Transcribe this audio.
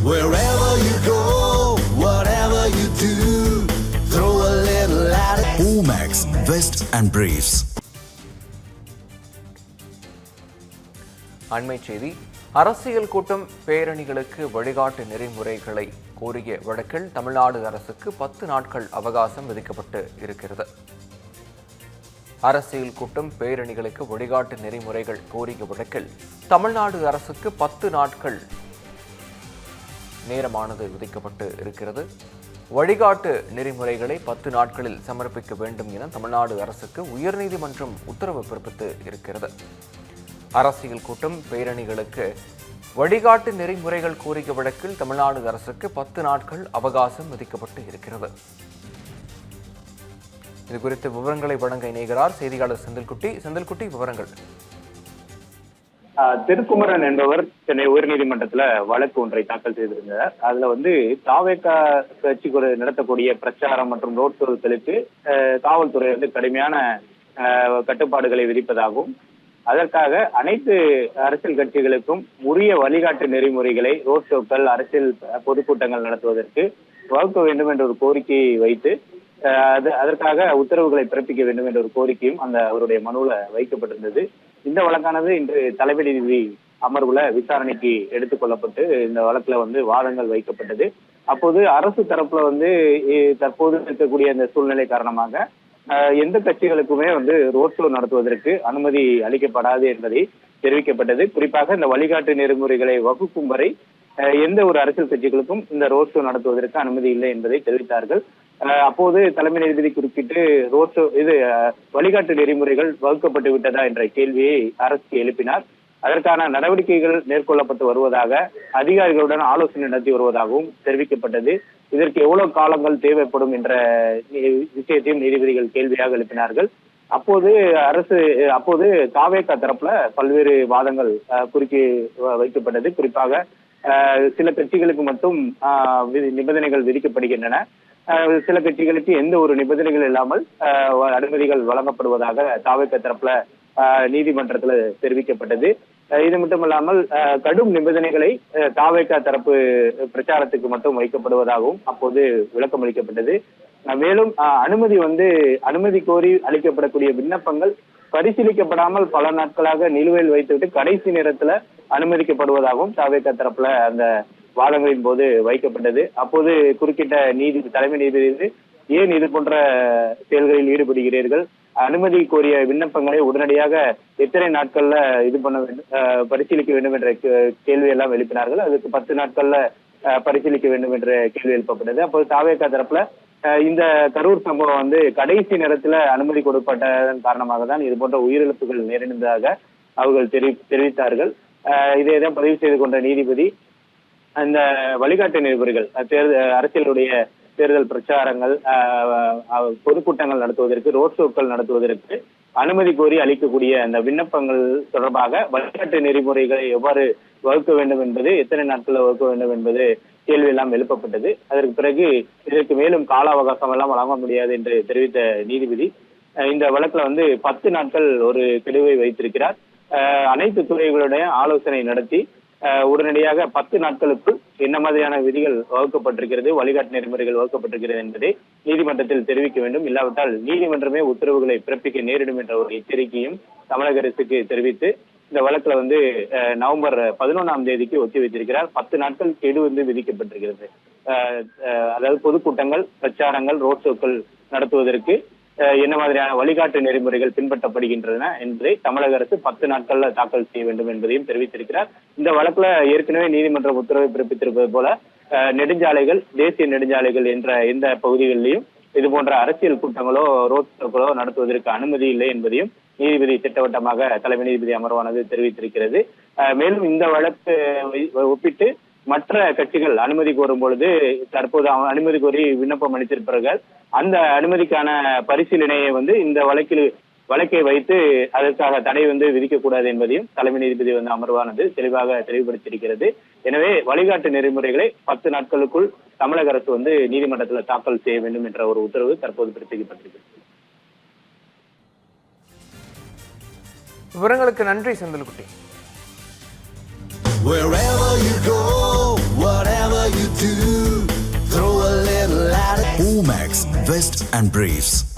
Wherever you go, whatever you do, throw a little at it. Omax, Vest and Briefs. அண்மை செய்தி. அரசியல் கூட்டம் பேரணிகளுக்கு வழிகாட்டு நெறிமுறைகளை கோரிய வழக்கில் தமிழ்நாடு அரசுக்கு 10 நாட்கள் அவகாசம் விதிக்கப்பட்டு இருக்கிறது. அரசியல் கூட்டம் பேரணிகளுக்கு வழிகாட்டு நெறிமுறைகள் கோரிய வழக்கில் தமிழ்நாடு அரசுக்கு 10 நாட்கள் நேரமானது விதிக்கப்பட்டு இருக்கிறது. வழிகாட்டு நெறிமுறைகளை 10 நாட்களில் சமர்ப்பிக்க வேண்டும் என தமிழ்நாடு அரசுக்கு உயர்நீதிமன்றம் உத்தரவு பிறப்பித்து இருக்கிறது. அரசியல் கூட்டம் பேரணிகளுக்கு வழிகாட்டு நெறிமுறைகள் கோரிய வழக்கில் தமிழ்நாடு அரசுக்கு 10 நாட்கள் அவகாசம் விதிக்கப்பட்டு இருக்கிறது. இது குறித்து விவரங்களை வழங்க இணைகிறார் செய்தியாளர் செந்தில்குட்டி. விவரங்கள். திருக்குமரன் என்பவர் சென்னை உயர்நீதிமன்றத்துல வழக்கு ஒன்றை தாக்கல் செய்திருந்தார். அதுல தாவேக கட்சி நடத்தக்கூடிய பிரச்சாரம் மற்றும் ரோட் ஷோக்களுக்கு காவல்துறை கடுமையான கட்டுப்பாடுகளை விதிப்பதாகவும் அதற்காக அனைத்து அரசியல் கட்சிகளுக்கும் உரிய வழிகாட்டு நெறிமுறைகளை ரோட் ஷோக்கள் அரசியல் பொதுக்கூட்டங்கள் நடத்துவதற்கு வகுக்க வேண்டும் என்ற ஒரு கோரிக்கையை வைத்து அதற்காக உத்தரவுகளை பிறப்பிக்க வேண்டும் என்ற ஒரு கோரிக்கையும் அவருடைய மனுவில் வைக்கப்பட்டிருந்தது. இந்த வழக்கானது இன்று தலைமை நீதிபதி அமர்வுல விசாரணைக்கு எடுத்துக் கொள்ளப்பட்டு இந்த வழக்குல வாதங்கள் வைக்கப்பட்டது. அப்போது அரசு தரப்புல தற்போது இருக்கக்கூடிய இந்த சூழ்நிலை காரணமாக எந்த கட்சிகளுக்குமே ரோட் ஷோ நடத்துவதற்கு அனுமதி அளிக்கப்படாது என்பதை தெரிவிக்கப்பட்டது. குறிப்பாக இந்த வழிகாட்டு நெறிமுறைகளை வகுக்கும் வரை எந்த ஒரு அரசியல் கட்சிகளுக்கும் இந்த ரோட் ஷோ நடத்துவதற்கு அனுமதி இல்லை என்பதை தெரிவித்தார்கள். அப்போது தலைமை நீதிபதி குறுக்கிட்டு ரோட் ஷோ வழிகாட்டு நெறிமுறைகள் வகுக்கப்பட்டு விட்டதா என்ற கேள்வியை அரசு எழுப்பினார். அதற்கான நடவடிக்கைகள் மேற்கொள்ளப்பட்டு வருவதாக அதிகாரிகளுடன் ஆலோசனை நடத்தி வருவதாகவும் தெரிவிக்கப்பட்டது. இதற்கு எவ்வளவு காலங்கள் தேவைப்படும் என்ற விஷயத்தையும் நீதிபதிகள் கேள்வியாக எழுப்பினார்கள். அப்போது தாவேகா தரப்புல பல்வேறு வாதங்கள் குறுக்கி வைக்கப்பட்டது. குறிப்பாக சில கட்சிகளுக்கு மட்டும் நிபந்தனைகள் விதிக்கப்படுகின்றன, சில கட்சிகளுக்கு எந்த ஒரு நிபந்தனைகள் இல்லாமல் அனுமதிகள் வழங்கப்படுவதாக தாவேகா தரப்புல நீதிமன்றத்துல தெரிவிக்கப்பட்டது. இது மட்டுமல்லாமல் கடும் நிபந்தனைகளை தாவேகா தரப்பு பிரச்சாரத்துக்கு மட்டும் வைக்கப்படுவதாகவும் அப்போது விளக்கம் அளிக்கப்பட்டது. மேலும் அனுமதி கோரி அளிக்கப்படக்கூடிய விண்ணப்பங்கள் பரிசீலிக்கப்படாமல் பல நாட்களாக நிலுவையில் வைத்துவிட்டு கடைசி நேரத்துல அனுமதிக்கப்படுவதாகவும் தாவேகா தரப்புல அந்த வாதங்களின் போது வைக்கப்பட்டது. அப்போது குறுக்கிட்ட தலைமை நீதிபதி ஏன் இது போன்ற செயல்களில் ஈடுபடுகிறீர்கள், அனுமதி கோரிய விண்ணப்பங்களை உடனடியாக எத்தனை நாட்கள்ல பரிசீலிக்க வேண்டும் என்ற கேள்வி எல்லாம் எழுப்பினார்கள். அதுக்கு 10 நாட்கள்ல பரிசீலிக்க வேண்டும் என்ற கேள்வி எழுப்பப்பட்டது. அப்போது தாவேகா தரப்புல இந்த கரூர் சம்பவம் கடைசி நேரத்துல அனுமதி கொடுக்கப்பட்டதன் காரணமாக தான் இது போன்ற உயிரிழப்புகள் நேரிடுவதாக அவர்கள் தெரிவித்தார்கள். இதைதான் பதிவு செய்து கொண்ட நீதிபதி அந்த வழிகாட்டு நெறிமுறைகள் அரசியலுடைய தேர்தல் பிரச்சாரங்கள் பொதுக்கூட்டங்கள் நடத்துவதற்கு ரோட் ஷோக்கள் நடத்துவதற்கு அனுமதி கோரி அளிக்கக்கூடிய அந்த விண்ணப்பங்கள் தொடர்பாக வழிகாட்டு நெறிமுறைகளை எவ்வாறு வகுக்க வேண்டும் என்பது, எத்தனை நாட்களில் வகுக்க வேண்டும் என்பது கேள்வி எல்லாம் எழுப்பப்பட்டது. அதற்கு பிறகு இதற்கு மேலும் கால அவகாசம் எல்லாம் வழங்க முடியாது என்று தெரிவித்த நீதிபதி இந்த வழக்குல 10 நாட்கள் ஒரு கெடுவை வைத்திருக்கிறார். அனைத்து துறைகளுடைய ஆலோசனை நடத்தி உடனடியாக 10 நாட்களுக்குள் என்ன மாதிரியான விதிகள் வகுக்கப்பட்டிருக்கிறது, வழிகாட்டு நெறிமுறைகள் வகுக்கப்பட்டிருக்கிறது என்பதை நீதிமன்றத்தில் தெரிவிக்க வேண்டும். இல்லாவிட்டால் நீதிமன்றமே உத்தரவுகளை பிறப்பிக்க நேரிடும் என்ற ஒரு எச்சரிக்கையும் தமிழக அரசுக்கு தெரிவித்து இந்த வழக்குல நவம்பர் 11ஆம் தேதிக்கு ஒத்தி வைத்திருக்கிறார். 10 நாட்கள் கெடு விதிக்கப்பட்டிருக்கிறது. அதாவது பொதுக்கூட்டங்கள், பிரச்சாரங்கள், ரோட் ஷோக்கள் நடத்துவதற்கு என்ன மாதிரியான வழிகாட்டு நெறிமுறைகள் பின்பற்றப்படுகின்றன என்பதை தமிழக அரசு 10 நாட்கள்ல தாக்கல் செய்ய வேண்டும் என்பதையும் தெரிவித்திருக்கிறார். இந்த வழக்குல ஏற்கனவே நீதிமன்றம் உத்தரவை பிறப்பித்திருப்பது போல நெடுஞ்சாலைகள், தேசிய நெடுஞ்சாலைகள் என்ற எந்த பகுதிகளிலையும் இது போன்ற அரசியல் கூட்டங்களோ ரோட் ஷோக்களோ நடத்துவதற்கு அனுமதி இல்லை என்பதையும் நீதிபதி திட்டவட்டமாக தலைமை நீதிபதி அமர்வானது தெரிவித்திருக்கிறது. மேலும் இந்த வழக்கு ஒப்பிட்டு மற்ற கட்சிகள் அனுமதி கோரும் பொழுது தற்போது அனுமதி கோரி விண்ணப்பம் அளித்திருப்பார்கள். அந்த அனுமதிக்கான பரிசீலனையை இந்த வழக்கை வைத்து அதற்காக தடை விதிக்கக்கூடாது என்பதையும் தலைமை நீதிபதி அமர்வானது தெளிவாக தெளிவுபடுத்தியிருக்கிறது. எனவே வழிகாட்டு நெறிமுறைகளை 10 நாட்களுக்குள் தமிழக அரசு நீதிமன்றத்தில் தாக்கல் செய்ய வேண்டும் என்ற ஒரு உத்தரவு தற்போது பிறப்பிக்கப்பட்டிருக்கிறது. விவரங்களுக்கு நன்றி செந்தில்குட்டி. Wherever you go, whatever Omax, Vest and Briefs.